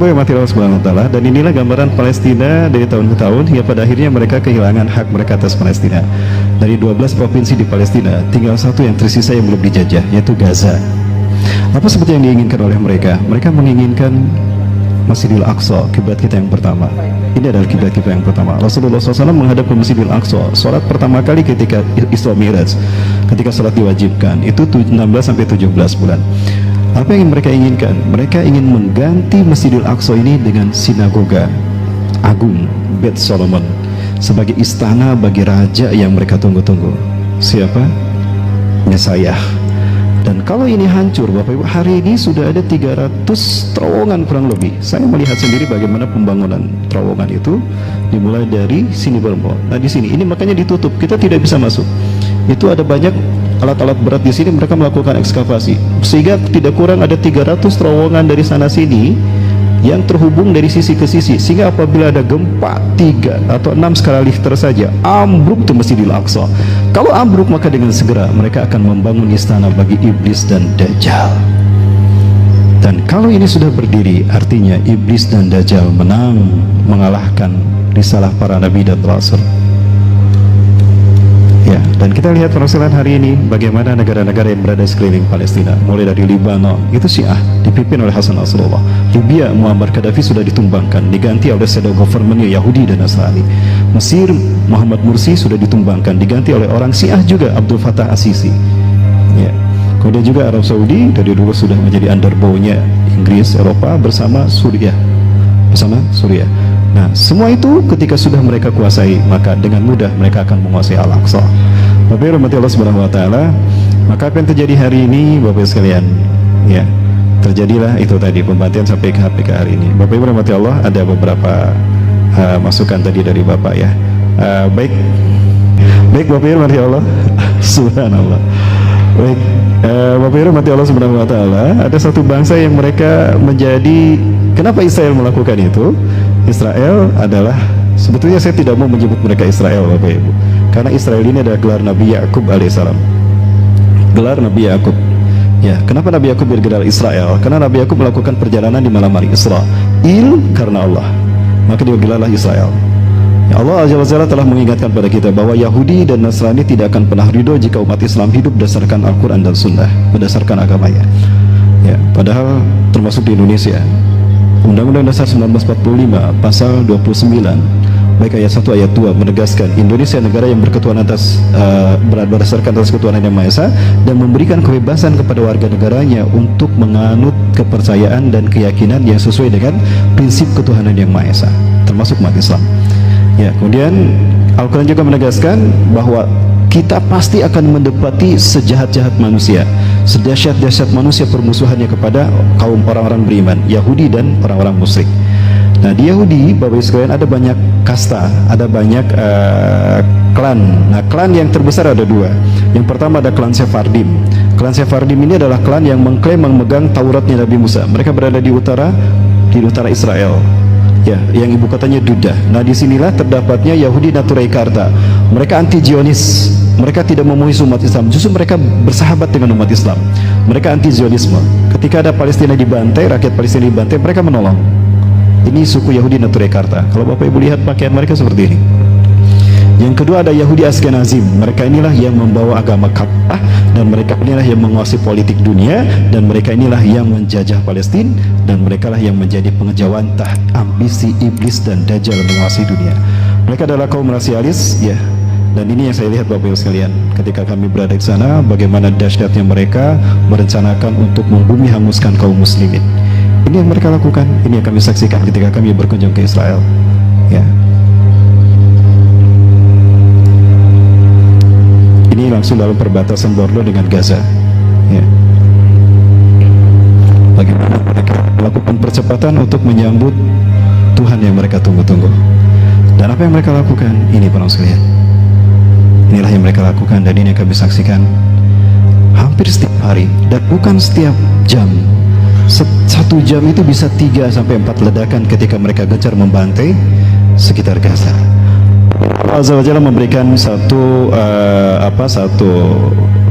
Bapak yang mati Allah Subhanahu wa taala, dan inilah gambaran Palestina dari tahun ke tahun hingga pada akhirnya mereka kehilangan hak mereka atas Palestina. Dari 12 provinsi di Palestina, tinggal satu yang tersisa yang belum dijajah, yaitu Gaza. Apa seperti yang diinginkan oleh mereka? Mereka menginginkan Masjidil Aqsa, kiblat kita yang pertama. Ini adalah kiblat kita yang pertama. Rasulullah SAW menghadap ke Masjidil Aqsa. Salat pertama kali ketika Isra Mi'raj, ketika salat diwajibkan, itu 16 sampai 17 bulan. Apa yang mereka inginkan? Mereka ingin mengganti Masjidil Aqsa ini dengan sinagoga agung, Beit Solomon, sebagai istana bagi raja yang mereka tunggu-tunggu. Siapa? Mesiah. Dan kalau ini hancur, Bapak Ibu, hari ini sudah ada 300 terowongan kurang lebih. Saya melihat sendiri bagaimana pembangunan terowongan itu dimulai dari sini bermula. Nah di sini, ini makanya ditutup, kita tidak bisa masuk. Itu ada banyak alat-alat berat di sini, mereka melakukan ekskavasi sehingga tidak kurang ada 300 terowongan dari sana sini yang terhubung dari sisi ke sisi, sehingga apabila ada gempa 3 atau 6 skala Richter saja, ambruk tuh Masjidil Aqsa. Kalau ambruk, maka dengan segera mereka akan membangun istana bagi iblis dan Dajjal. Dan kalau ini sudah berdiri, artinya iblis dan Dajjal menang, mengalahkan risalah para nabi dan rasul. Ya, dan kita lihat permasalahan hari ini bagaimana negara-negara yang berada di sekeliling Palestina, mulai dari Libanon, itu Syiah dipimpin oleh Hasan Nasrullah. Libya, Muammar Gaddafi sudah ditumbangkan, diganti oleh shadow governmentnya Yahudi dan Nasrani. Mesir, Muhammad Mursi sudah ditumbangkan, diganti oleh orang Syiah juga, Abdul Fattah As-Sisi. Ya. Kemudian juga Arab Saudi dari dulu sudah menjadi underbow-nya Inggris, Eropa bersama Suriah. Nah, semua itu ketika sudah mereka kuasai, maka dengan mudah mereka akan menguasai Al-Aqsa. Bapak Ibu rahmati Allah Subhanahu wa taala, maka apa yang terjadi hari ini, Bapak Ibu sekalian, ya, terjadilah itu tadi pembantian sampai ke HPK hari ini. Bapak Ibu rahmati Allah, ada beberapa masukan tadi dari Bapak ya. Baik Bapak Ibu rahmati Allah. Subhanallah. Baik, Bapak Ibu rahmati Allah Subhanahu wa taala, ada satu bangsa yang mereka menjadi, kenapa Israel melakukan itu? Israel adalah, sebetulnya saya tidak mau menyebut mereka Israel, Bapak Ibu, karena Israel ini adalah gelar Nabi Yakub alaihissalam. Gelar Nabi Yakub. Ya, kenapa Nabi Yakub bergelar Israel? Karena Nabi Yakub melakukan perjalanan di malam hari Isra. Karena Allah, maka dia gelarlah Israel. Ya, Allah Azza wa Jalla telah mengingatkan pada kita bahwa Yahudi dan Nasrani tidak akan pernah ridho jika umat Islam hidup berdasarkan Al-Quran dan Sunnah, berdasarkan agamanya. Ya, padahal termasuk di Indonesia, Undang-Undang Dasar 1945 Pasal 29 baik ayat 1 ayat 2 menegaskan Indonesia negara yang berketuhanan berdasarkan atas ketuhanan yang Maha Esa dan memberikan kebebasan kepada warga negaranya untuk menganut kepercayaan dan keyakinan yang sesuai dengan prinsip ketuhanan yang Maha Esa, termasuk umat Islam. Ya, kemudian Al-Quran juga menegaskan bahwa kita pasti akan mendapati sejahat-jahat manusia, sedahsyat-dahsyat manusia permusuhannya kepada kaum orang-orang beriman, Yahudi dan orang-orang musyrik. Nah, di Yahudi, Bapak Ibu sekalian, ada banyak kasta, ada banyak klan. Nah, klan yang terbesar ada 2. Yang pertama ada klan Sephardim. Klan Sephardim ini adalah klan yang mengklaim memegang Tauratnya Nabi Musa. Mereka berada di utara Israel. Ya, yang ibu kotanya Dudah. Nah, disinilah terdapatnya Yahudi Naturaikarta. Mereka anti Zionis. Mereka tidak memuji umat Islam. Justru mereka bersahabat dengan umat Islam. Mereka anti Zionisme. Ketika ada Palestina dibantai, rakyat Palestina dibantai, mereka menolong. Ini suku Yahudi Naturaikarta. Kalau Bapak Ibu lihat pakaian mereka seperti ini. Yang kedua ada Yahudi Ashkenazim. Mereka inilah yang membawa agama Ka'bah, dan mereka inilah yang menguasai politik dunia, dan mereka inilah yang menjajah Palestina, dan mereka lah yang menjadi pengejawantah ambisi iblis dan Dajjal menguasai dunia. Mereka adalah kaum rasialis, ya. Dan ini yang saya lihat Bapak Ibu sekalian, ketika kami berada di sana, bagaimana dahsyatnya mereka merencanakan untuk membumi hanguskan kaum muslimin. Ini yang mereka lakukan, ini yang kami saksikan ketika kami berkunjung ke Israel. Ya. Ini langsung dalam perbatasan Bordeaux dengan Gaza. Ya. Bagaimana mereka melakukan percepatan untuk menyambut Tuhan yang mereka tunggu-tunggu. Dan apa yang mereka lakukan? Ini para sekalian. Inilah yang mereka lakukan, dan ini yang kami saksikan hampir setiap hari, dan bukan setiap jam. Satu jam itu bisa 3 sampai 4 ledakan ketika mereka gencar membantai sekitar Gaza. Allah Azza wa Jalla memberikan satu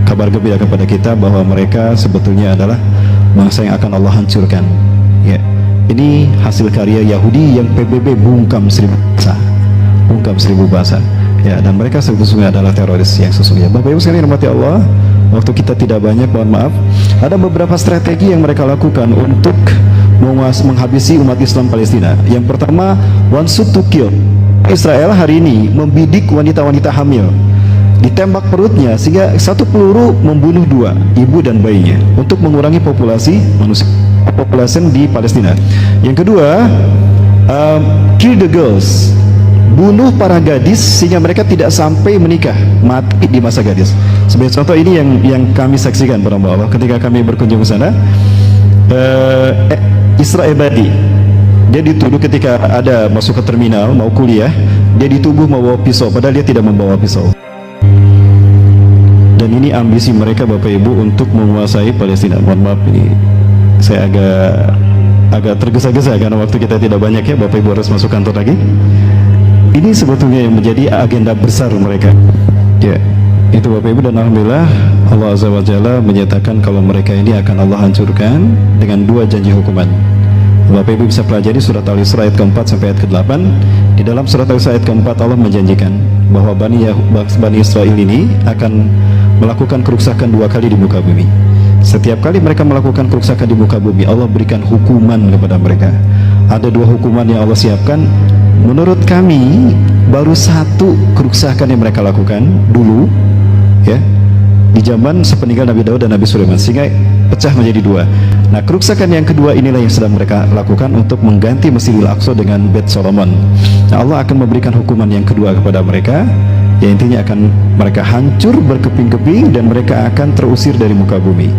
kabar gembira kepada kita bahwa mereka sebetulnya adalah bangsa yang akan Allah hancurkan. Ya, Ini hasil karya Yahudi yang PBB bungkam 1000 bahasa, bungkam 1000 bahasa. Ya, dan mereka sesungguhnya adalah teroris yang sesungguhnya. Bapak Ibu sekalian rahmati Allah, waktu kita tidak banyak, mohon maaf. Ada beberapa strategi yang mereka lakukan untuk menghabisi umat Islam Palestina. Yang pertama, one shoot to kill. Israel hari ini membidik wanita-wanita hamil, ditembak perutnya sehingga satu peluru membunuh 2, ibu dan bayinya, untuk mengurangi populasi manusia, populasi di Palestina. Yang kedua, kill the girls, bunuh para gadis sehingga mereka tidak sampai menikah, mati di masa gadis. Sebagai contoh ini yang kami saksikan para Allah ketika kami berkunjung ke sana. Isra Ebadi, dia dituduh ketika ada masuk ke terminal mau kuliah, dia dituduh membawa pisau padahal dia tidak membawa pisau. Dan ini ambisi mereka Bapak Ibu untuk menguasai Palestina. Mohon maaf, ini saya agak tergesa-gesa karena waktu kita tidak banyak ya. Bapak Ibu harus masuk kantor lagi. Ini sebetulnya yang menjadi agenda besar mereka. Ya, itu Bapak Ibu, dan alhamdulillah Allah Azza wa Jalla menyatakan kalau mereka ini akan Allah hancurkan dengan 2 janji hukuman. Bapak Ibu bisa pelajari surat Al-Isra ayat ke-4 sampai ayat ke-8. Di dalam surat Al-Isra ayat ke-4 Allah menjanjikan bahwa Bani Israel ini akan melakukan kerusakan 2 kali di muka bumi. Setiap kali mereka melakukan kerusakan di muka bumi, Allah berikan hukuman kepada mereka. Ada 2 hukuman yang Allah siapkan. Menurut kami baru 1 kerusakan yang mereka lakukan dulu, ya, di zaman sepeninggal Nabi Daud dan Nabi Sulaiman, sehingga pecah menjadi 2. Nah, kerusakan yang kedua inilah yang sedang mereka lakukan untuk mengganti Masjidil Aqsa dengan Bait Solomon. Nah, Allah akan memberikan hukuman yang kedua kepada mereka, yang intinya akan mereka hancur berkeping-keping dan mereka akan terusir dari muka bumi.